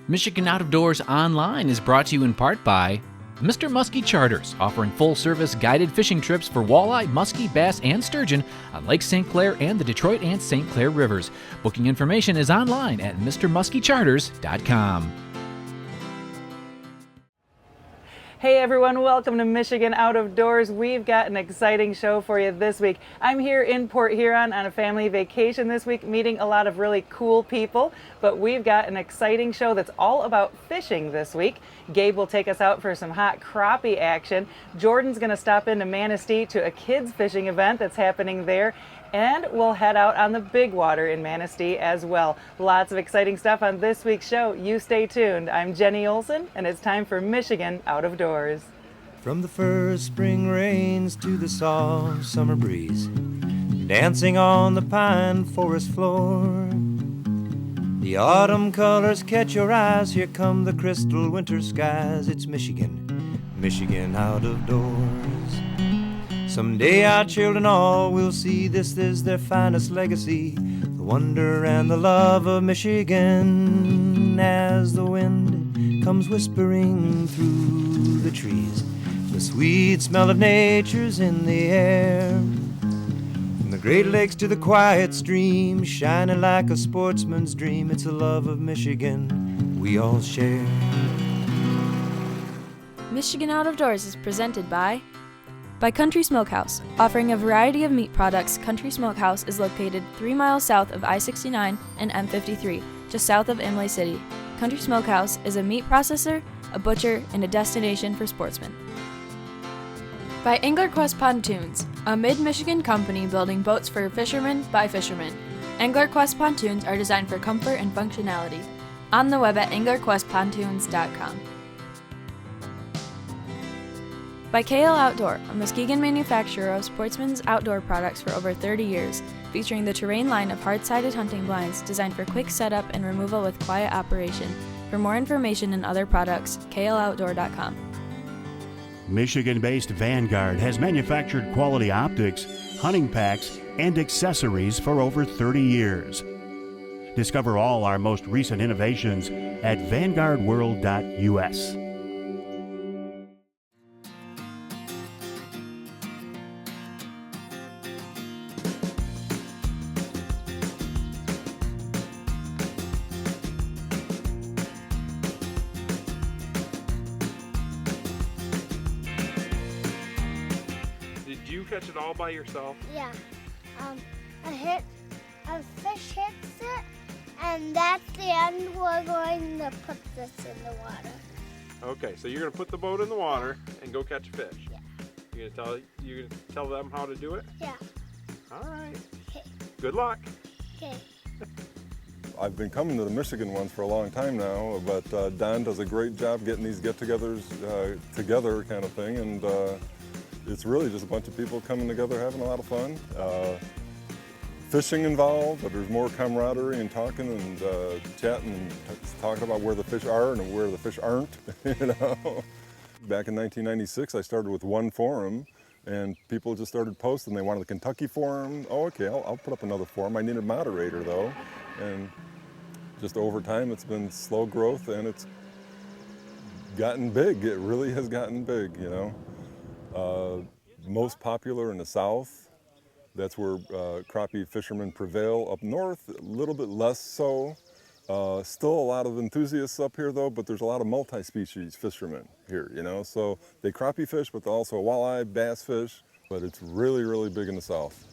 Michigan Out of Doors Online is brought to you in part by Mr. Muskie Charters, offering full-service guided fishing trips for walleye, muskie, bass, and sturgeon on Lake St. Clair and the Detroit and St. Clair rivers. Booking information is online at mrmuskiecharters.com. Hey everyone, welcome to Michigan Out of Doors. We've got an exciting show for you this week. I'm here in Port Huron on a family vacation this week, meeting a lot of really cool people, but we've got an exciting show that's all about fishing this week. Gabe will take us out for some hot crappie action. Jordan's going to stop into Manistee to a kids fishing event that's happening there. And we'll head out on the big water in Manistee as well. Lots of exciting stuff on this week's show. You stay tuned. I'm Jenny Olson, and it's time for Michigan Out of Doors. From the first spring rains to the soft summer breeze, dancing on the pine forest floor, the autumn colors catch your eyes. Here come the crystal winter skies. It's Michigan, Michigan Out of Doors. Someday our children all will see this is their finest legacy, the wonder and the love of Michigan. As the wind comes whispering through the trees, the sweet smell of nature's in the air. From the Great Lakes to the quiet stream, shining like a sportsman's dream, it's the love of Michigan we all share. Michigan Out of Doors is presented by Country Smokehouse. Offering a variety of meat products, Country Smokehouse is located 3 miles south of I-69 and M53, just south of Imlay City. Country Smokehouse is a meat processor, a butcher, and a destination for sportsmen. By AnglerQuest Pontoons, a mid-Michigan company building boats for fishermen by fishermen. AnglerQuest Pontoons are designed for comfort and functionality. On the web at anglerquestpontoons.com. By KL Outdoor, a Muskegon manufacturer of sportsman's outdoor products for over 30 years, featuring the Terrain line of hard-sided hunting blinds designed for quick setup and removal with quiet operation. For more information and other products, kloutdoor.com. Michigan-based Vanguard has manufactured quality optics, hunting packs, and accessories for over 30 years. Discover all our most recent innovations at vanguardworld.us. Did you catch it all by yourself? Yeah. A fish hits it, and that's the end. We're going to put this in the water. Okay, so you're gonna put the boat in the water and go catch a fish. Yeah. You're gonna tell them how to do it? Yeah. All right. Okay. Good luck. Okay. I've been coming to the Michigan ones for a long time now, but Don does a great job getting these get-togethers together kind of thing, and it's really just a bunch of people coming together having a lot of fun. Fishing involved, but there's more camaraderie and talking and chatting and talking about where the fish are and where the fish aren't, you know. Back in 1996, I started with one forum, and people just started posting. They wanted the Kentucky forum. Oh, okay, I'll put up another forum. I need a moderator, though. And just over time, it's been slow growth, and it's gotten big. It really has gotten big, you know. Most popular in the South. That's where crappie fishermen prevail. Up north, a little bit less so. Still a lot of enthusiasts up here though, but there's a lot of multi-species fishermen here, you know. So they crappie fish, but also walleye, bass fish, but it's really, really big in the South.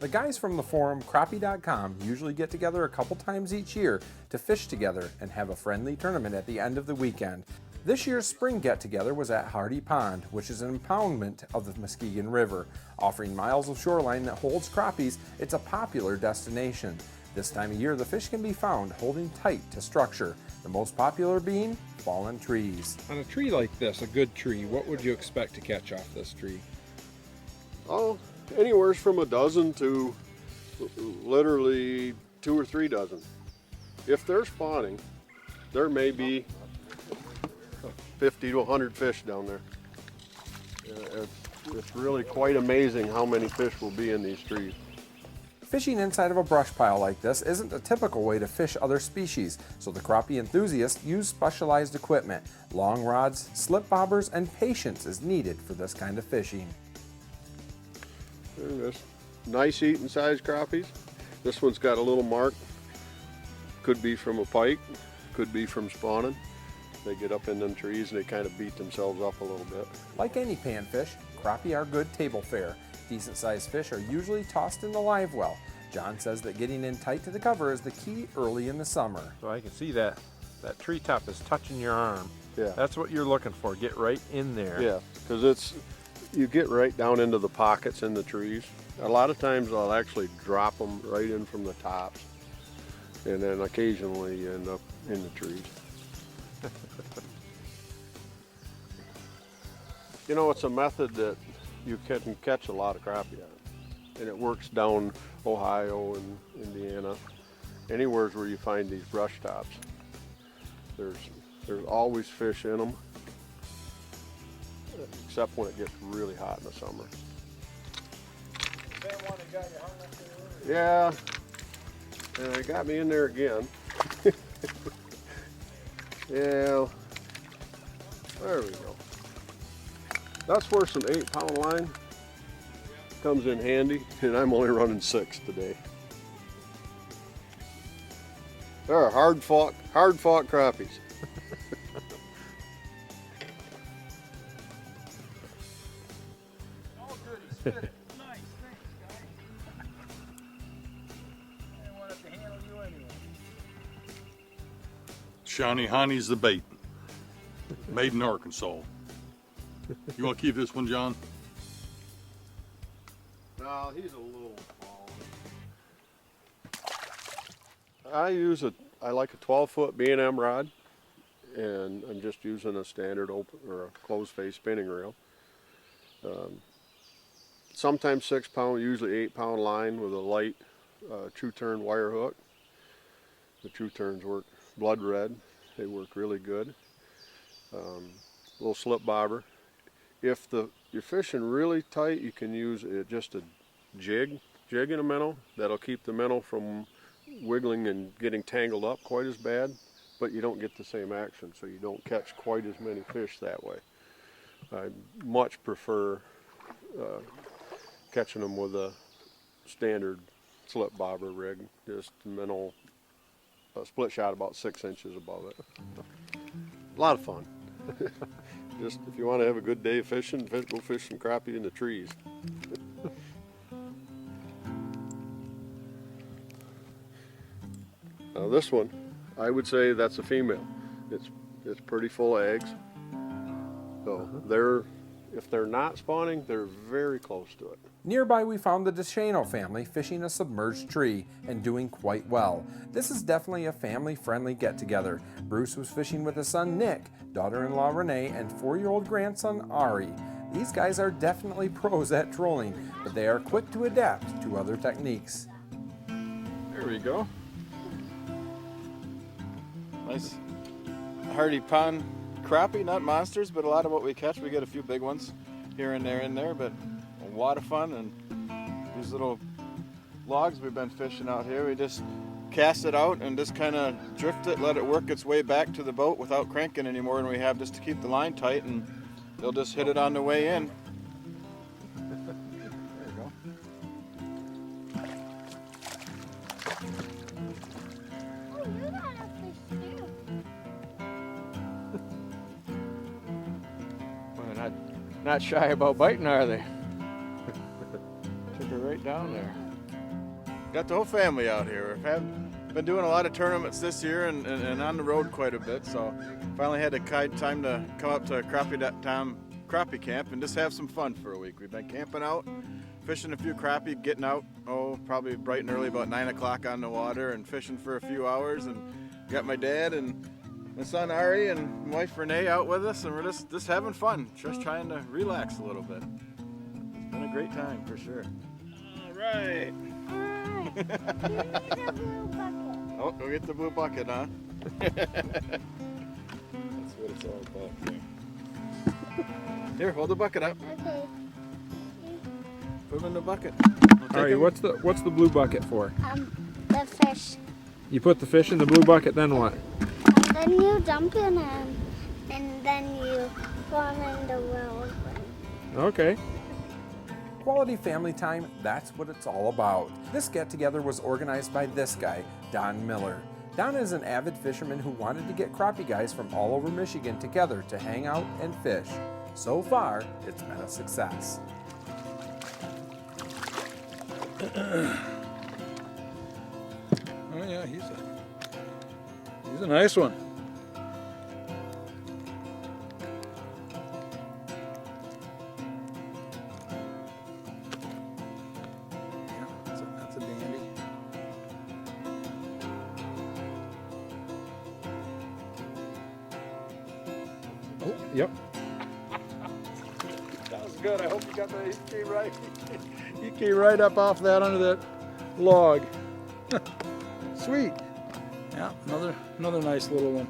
The guys from the forum Crappie.com usually get together a couple times each year to fish together and have a friendly tournament at the end of the weekend. This year's spring get-together was at Hardy Pond, which is an impoundment of the Muskegon River. Offering miles of shoreline that holds crappies, it's a popular destination. This time of year, the fish can be found holding tight to structure, the most popular being fallen trees. On a tree like this, a good tree, what would you expect to catch off this tree? Oh, anywhere from a dozen to literally 2 or 3 dozen. If they're spawning, there may be 50 to 100 fish down there. It's really quite amazing how many fish will be in these trees. Fishing inside of a brush pile like this isn't a typical way to fish other species, so the crappie enthusiasts use specialized equipment. Long rods, slip bobbers, and patience is needed for this kind of fishing. There it is. Nice eating size crappies. This one's got a little mark. Could be from a pike, could be from spawning. They get up in them trees and they kind of beat themselves up a little bit. Like any panfish, crappie are good table fare. Decent sized fish are usually tossed in the live well. John says that getting in tight to the cover is the key early in the summer. So I can see that treetop is touching your arm. Yeah. That's what you're looking for. Get right in there. Yeah, because you get right down into the pockets in the trees. A lot of times I'll actually drop them right in from the tops, and then occasionally you end up in the trees. You know, it's a method that you can catch a lot of crappie on, and it works down Ohio and Indiana, anywhere where you find these brush tops. There's always fish in them, except when it gets really hot in the summer. Yeah, and it got me in there again. Yeah, there we go. That's where some 8-pound line comes in handy, and I'm only running 6 today. They're hard fought crappies. Oh, good, he's good. Nice, thanks, guy. I didn't want it to handle you anyway. Shiny Honey's the bait. Made in Arkansas. You want to keep this one, John? No, he's a little small. I like a 12-foot B&M rod, and I'm just using a standard open or a closed face spinning reel. Sometimes 6-pound, usually 8-pound line with a light true turn wire hook. The true turns work blood red. They work really good. Little slip bobber. If you're fishing really tight, you can use just a jig in a minnow. That'll keep the minnow from wiggling and getting tangled up quite as bad, but you don't get the same action, so you don't catch quite as many fish that way. I much prefer catching them with a standard slip bobber rig, just minnow, a split shot about 6 inches above it. A lot of fun. Just if you want to have a good day of fishing, go fish some crappie in the trees. Now this one, I would say that's a female. It's pretty full of eggs. So if they're not spawning, they're very close to it. Nearby we found the DeShano family fishing a submerged tree and doing quite well. This is definitely a family-friendly get-together. Bruce was fishing with his son Nick, daughter-in-law Renee, and 4-year-old grandson Ari. These guys are definitely pros at trolling, but they are quick to adapt to other techniques. There we go. Nice hardy pond crappie, not monsters, but a lot of what we catch, we get a few big ones here and there in there, but a lot of fun. And these little logs we've been fishing out here, we just cast it out and just kind of drift it, let it work its way back to the boat without cranking any more than we have, just to keep the line tight, and they'll just hit it on the way in. There you go. Oh, you got a fish too. Well, they're not shy about biting, are they? Took her right down there. Got the whole family out here. We've been doing a lot of tournaments this year and on the road quite a bit, so finally had time to come up to Crappie.com crappie camp and just have some fun for a week. We've been camping out, fishing a few crappie, getting out, probably bright and early, about 9 o'clock on the water, and fishing for a few hours, and got my dad and my son Ari and my wife Renee out with us, and we're just having fun, just trying to relax a little bit. It's been a great time for sure. All right. Give me the blue bucket. Oh, go get the blue bucket, huh? That's what it's all about here. Here, hold the bucket up. Okay. Put them in the bucket. All right, what's the blue bucket for? The fish. You put the fish in the blue bucket, then what? And then you dump in them, and then you put them in the well. Okay. Quality family time, that's what it's all about. This get-together was organized by this guy, Don Miller. Don is an avid fisherman who wanted to get crappie guys from all over Michigan together to hang out and fish. So far, it's been a success. Oh yeah, he's a nice one. Yeah, that's a dandy. Oh, yep. That was good. I hope you got that. He came right. He came right up off that under that log. Sweet. Yeah, another nice little one.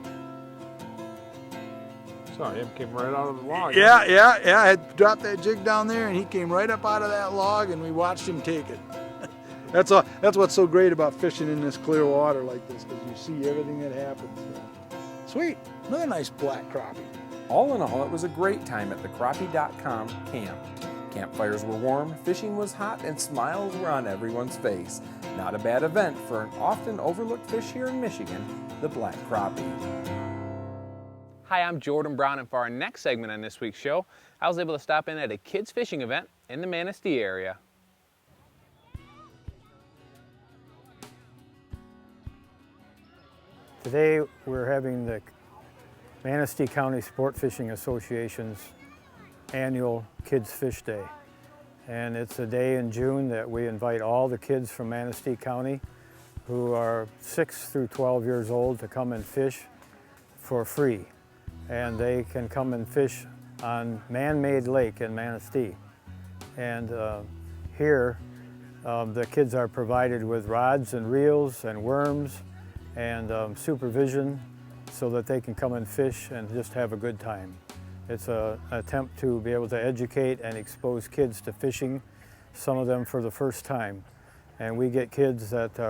Sorry, him came right out of the log. Yeah. I dropped that jig down there, and he came right up out of that log, and we watched him take it. That's what's so great about fishing in this clear water like this, because you see everything that happens. Sweet. Another nice black crappie. All in all, it was a great time at the Crappie.com camp. Campfires were warm, fishing was hot, and smiles were on everyone's face. Not a bad event for an often overlooked fish here in Michigan, the black crappie. Hi, I'm Jordan Brown, and for our next segment on this week's show, I was able to stop in at a kids fishing event in the Manistee area. Today we're having the Manistee County Sport Fishing Association's annual Kids Fish Day. And it's a day in June that we invite all the kids from Manistee County who are 6 through 12 years old to come and fish for free. And they can come and fish on man-made lake in Manistee. And here the kids are provided with rods and reels and worms and supervision so that they can come and fish and just have a good time. It's an attempt to be able to educate and expose kids to fishing, some of them for the first time. And we get kids that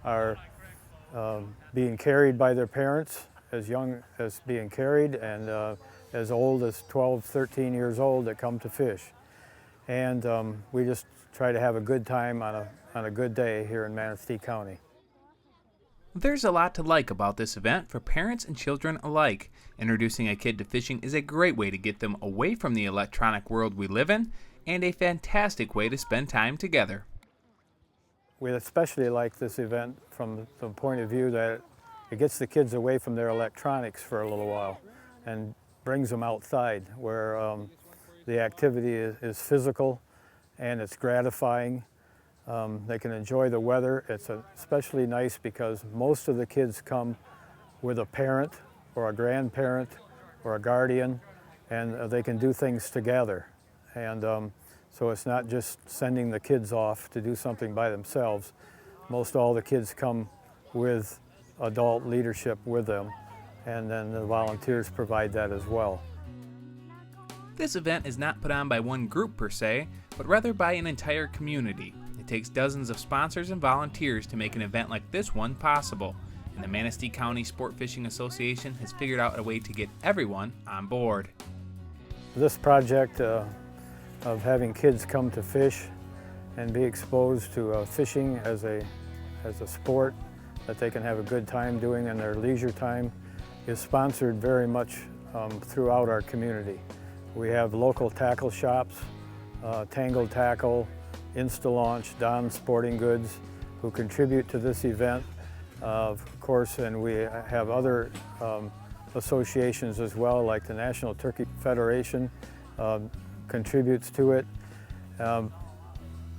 are being carried by their parents, as young as being carried, and as old as 12, 13 years old that come to fish. And we just try to have a good time on a good day here in Manistee County. There's a lot to like about this event for parents and children alike. Introducing a kid to fishing is a great way to get them away from the electronic world we live in, and a fantastic way to spend time together. We especially like this event from the point of view that it gets the kids away from their electronics for a little while and brings them outside where the activity is physical and it's gratifying. They can enjoy the weather. It's especially nice because most of the kids come with a parent or a grandparent or a guardian, and they can do things together. And so it's not just sending the kids off to do something by themselves. Most all the kids come with adult leadership with them, and then the volunteers provide that as well. This event is not put on by one group per se, but rather by an entire community. It takes dozens of sponsors and volunteers to make an event like this one possible, and the Manistee County Sport Fishing Association has figured out a way to get everyone on board. This project of having kids come to fish and be exposed to fishing as a sport that they can have a good time doing in their leisure time is sponsored very much throughout our community. We have local tackle shops, Tangled Tackle, Insta-Launch, Don's Sporting Goods, who contribute to this event, of course, and we have other associations as well, like the National Turkey Federation contributes to it.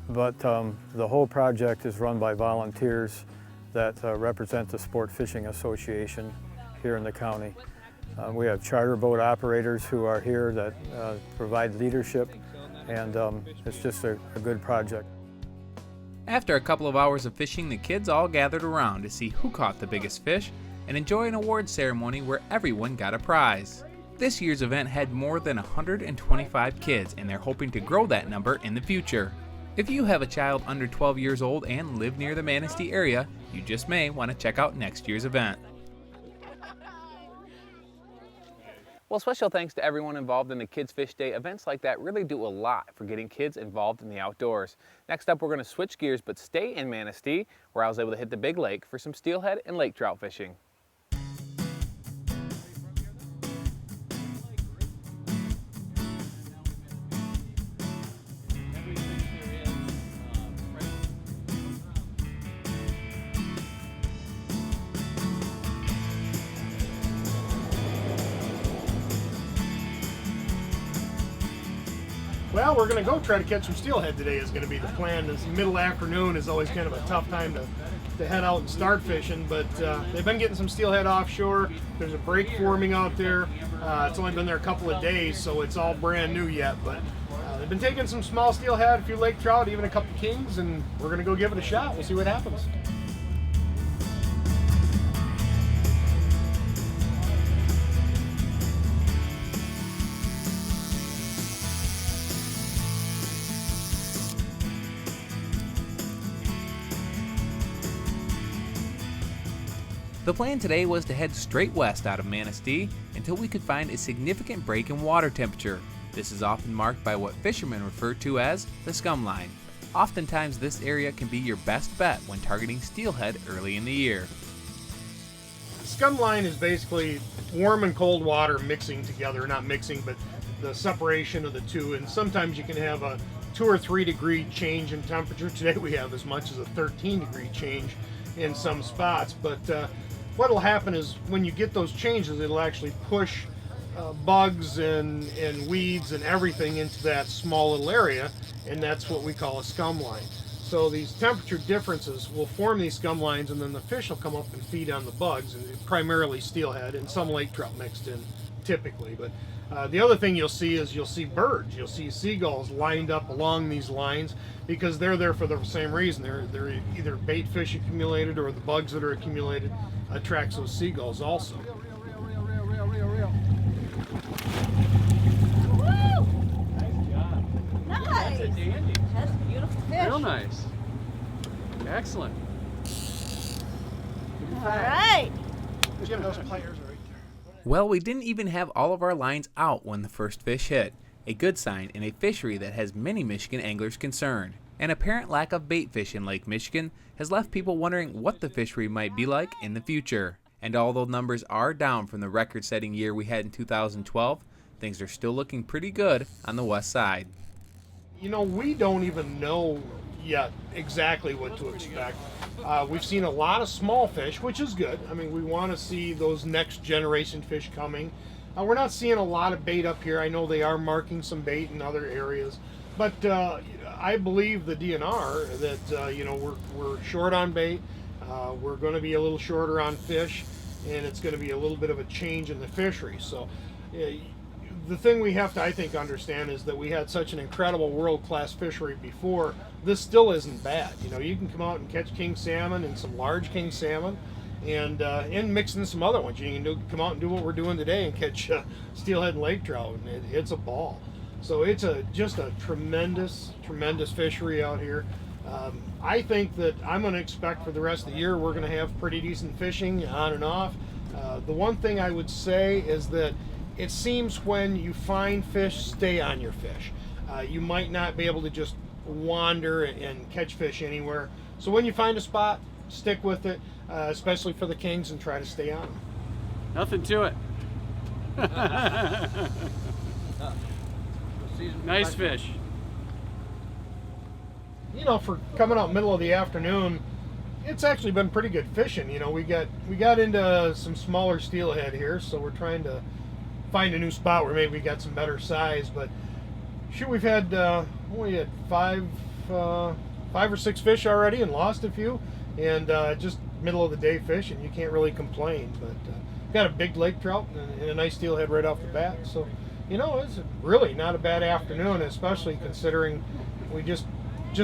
But the whole project is run by volunteers that represent the Sport Fishing Association here in the county. We have charter boat operators who are here that provide leadership, and it's just a good project. After a couple of hours of fishing, the kids all gathered around to see who caught the biggest fish and enjoy an award ceremony where everyone got a prize. This year's event had more than 125 kids, and they're hoping to grow that number in the future. If you have a child under 12 years old and live near the Manistee area, you just may want to check out next year's event. Well, special thanks to everyone involved in the Kids Fish Day. Events like that really do a lot for getting kids involved in the outdoors. Next up, we're going to switch gears but stay in Manistee, where I was able to hit the big lake for some steelhead and lake trout fishing. Well, we're going to go try to catch some steelhead today is going to be the plan. This middle afternoon is always kind of a tough time to head out and start fishing, but they've been getting some steelhead offshore. There's a break forming out there. It's only been there a couple of days, so it's all brand new yet, but they've been taking some small steelhead, a few lake trout, even a couple kings, and we're going to go give it a shot. We'll see what happens. The plan today was to head straight west out of Manistee until we could find a significant break in water temperature. This is often marked by what fishermen refer to as the scum line. Oftentimes this area can be your best bet when targeting steelhead early in the year. Scum line is basically warm and cold water mixing together, not mixing, but the separation of the two, and sometimes you can have a 2 or 3 degree change in temperature. Today we have as much as a 13 degree change in some spots, but what will happen is when you get those changes, it'll actually push bugs and weeds and everything into that small little area, and that's what we call a scum line. So these temperature differences will form these scum lines, and then the fish will come up and feed on the bugs, and primarily steelhead and some lake trout mixed in typically. But the other thing you'll see is you'll see birds, you'll see seagulls lined up along these lines because they're there for the same reason. They're either bait fish accumulated or the bugs that are accumulated attracts those seagulls also. Nice. That's a dandy. That's a beautiful fish. Real nice. Excellent. All right. Jim, those pliers are right there. Well, we didn't even have all of our lines out when the first fish hit. A good sign in a fishery that has many Michigan anglers concerned. An apparent lack of bait fish in Lake Michigan has left people wondering what the fishery might be like in the future. And although numbers are down from the record-setting year we had in 2012, things are still looking pretty good on the west side. You know, we don't even know yet exactly what to expect. We've seen a lot of small fish, which is good. I mean, we want to see those next generation fish coming. We're not seeing a lot of bait up here. I know they are marking some bait in other areas, but I believe the DNR that you know, we're short on bait. We're going to be a little shorter on fish, and it's going to be a little bit of a change in the fishery. So the thing we have to, I think, understand is that we had such an incredible world-class fishery before. This still isn't bad. You know, you can come out and catch king salmon and some large king salmon, and mix in some other ones. You can come out and do what we're doing today and catch steelhead and lake trout, and it's a ball. So it's just a tremendous, tremendous fishery out here. I think that I'm going to expect for the rest of the year we're going to have pretty decent fishing on and off. The one thing I would say is that it seems when you find fish, stay on your fish. You might not be able to just wander and catch fish anywhere. So when you find a spot, stick with it, especially for the kings, and try to stay on them. Nothing to it. Nice fish. You know, for coming out middle of the afternoon, it's actually been pretty good fishing. You know, we got into some smaller steelhead here, so we're trying to find a new spot where maybe we got some better size. But shoot, we had 5 or 6 fish already and lost a few, and just middle of the day fishing, you can't really complain. But got a big lake trout and a nice steelhead right off the bat. So, you know, it's really not a bad afternoon, especially considering we just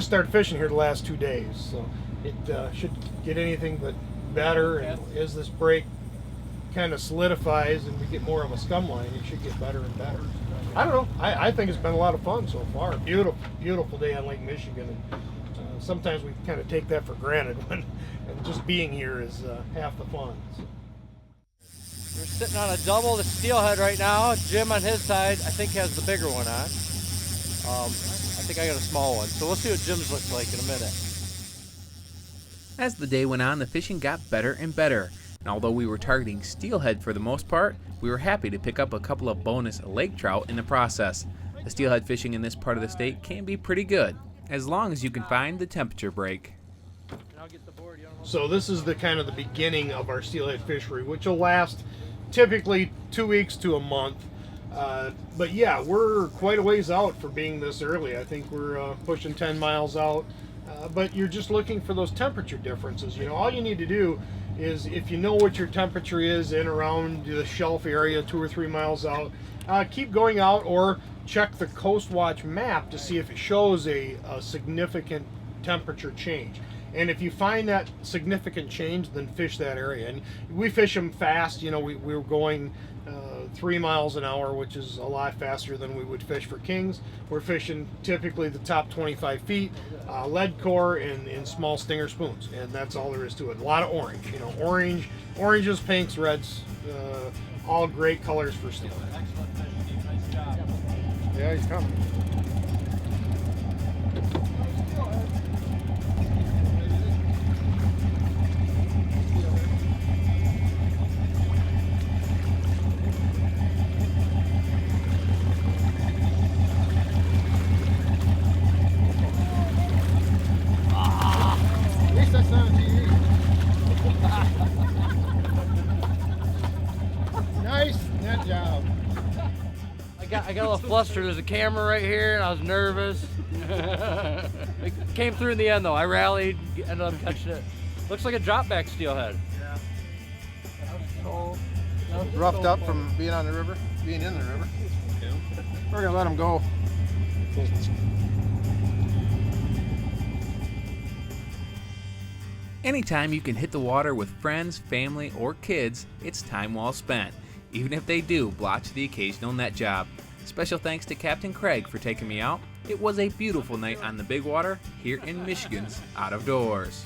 started fishing here the last 2 days. So it should get anything but better. And as this break kind of solidifies and we get more of a scum line, it should get better and better. I don't know. I think it's been a lot of fun so far. Beautiful, beautiful day on Lake Michigan. And sometimes we kind of take that for granted when and just being here is half the fun. So. We're sitting on a double, the steelhead right now. Jim on his side, I think, has the bigger one on. I think I got a small one. So we'll see what Jim's looks like in a minute. As the day went on, the fishing got better and better. And although we were targeting steelhead for the most part, we were happy to pick up a couple of bonus lake trout in the process. The steelhead fishing in this part of the state can be pretty good, as long as you can find the temperature break. So this is the kind of the beginning of our steelhead fishery, which will last typically 2 weeks to a month. But yeah, we're quite a ways out for being this early. I think we're pushing 10 miles out. But you're just looking for those temperature differences. You know, all you need to do is, if you know what your temperature is in around the shelf area 2 or 3 miles out, keep going out or check the Coast Watch map to see if it shows a significant temperature change. And if you find that significant change, then fish that area. And we fish them fast. You know, we're going 3 miles an hour, which is a lot faster than we would fish for kings. We're fishing typically the top 25 feet, lead core and small stinger spoons. And that's all there is to it. A lot of orange, you know, oranges, pinks, reds, all great colors for steelhead. Yeah, he's coming. At least that's not on TV. Nice net job. I got a little flustered. There's a camera right here, and I was nervous. It came through in the end, though. I rallied, ended up catching it. Looks like a drop back steelhead. Yeah. Roughed up from being on the river, being in the river. We're gonna let him go. Anytime you can hit the water with friends, family, or kids, it's time well spent, even if they do blotch the occasional net job. Special thanks to Captain Craig for taking me out. It was a beautiful night on the big water here in Michigan's Out of Doors.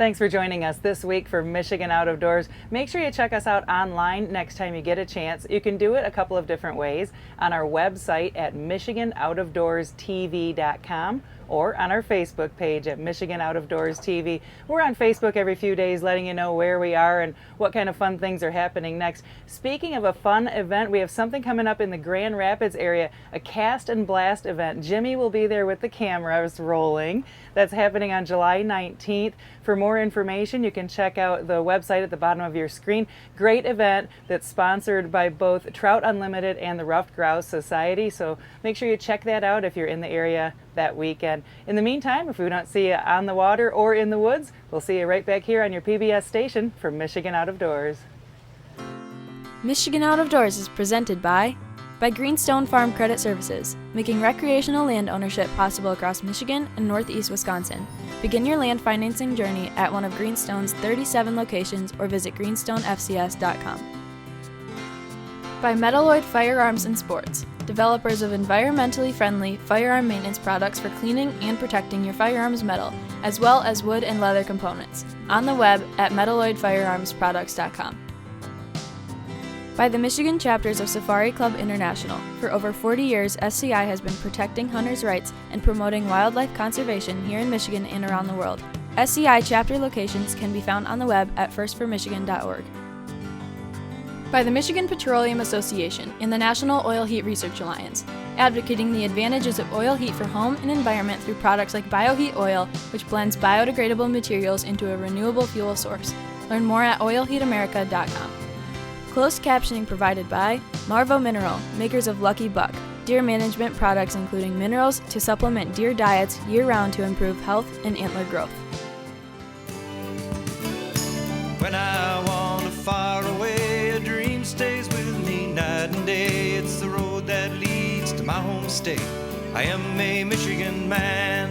Thanks for joining us this week for Michigan Out of Doors. Make sure you check us out online next time you get a chance. You can do it a couple of different ways on our website at michiganoutofdoorstv.com or on our Facebook page at Michigan Out of Doors TV. We're on Facebook every few days letting you know where we are and what kind of fun things are happening next. Speaking of a fun event, we have something coming up in the Grand Rapids area, a Cast and Blast event. Jimmy will be there with the cameras rolling. That's happening on July 19th. For more information, you can check out the website at the bottom of your screen. Great event that's sponsored by both Trout Unlimited and the Ruffed Grouse Society, so make sure you check that out if you're in the area that weekend. In the meantime, if we don't see you on the water or in the woods, we'll see you right back here on your PBS station for Michigan Out of Doors. Michigan Out of Doors is presented by Greenstone Farm Credit Services, making recreational land ownership possible across Michigan and northeast Wisconsin. Begin your land financing journey at one of Greenstone's 37 locations or visit greenstonefcs.com. By Metalloid Firearms and Sports, developers of environmentally friendly firearm maintenance products for cleaning and protecting your firearms metal, as well as wood and leather components. On the web at metalloidfirearmsproducts.com. By the Michigan chapters of Safari Club International. For over 40 years, SCI has been protecting hunters' rights and promoting wildlife conservation here in Michigan and around the world. SCI chapter locations can be found on the web at firstformichigan.org. By the Michigan Petroleum Association and the National Oil Heat Research Alliance, advocating the advantages of oil heat for home and environment through products like BioHeat Oil, which blends biodegradable materials into a renewable fuel source. Learn more at oilheatamerica.com. Closed captioning provided by Marvo Mineral, makers of Lucky Buck, deer management products including minerals to supplement deer diets year-round to improve health and antler growth. When I wander far away, a dream stays with me night and day. It's the road that leads to my home state. I am a Michigan man.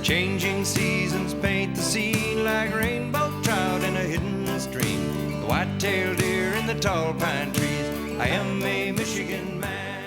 Changing seasons paint the scene like rainbow trout in a hidden stream. The white-tailed deer in the tall pine trees. I am a Michigan man.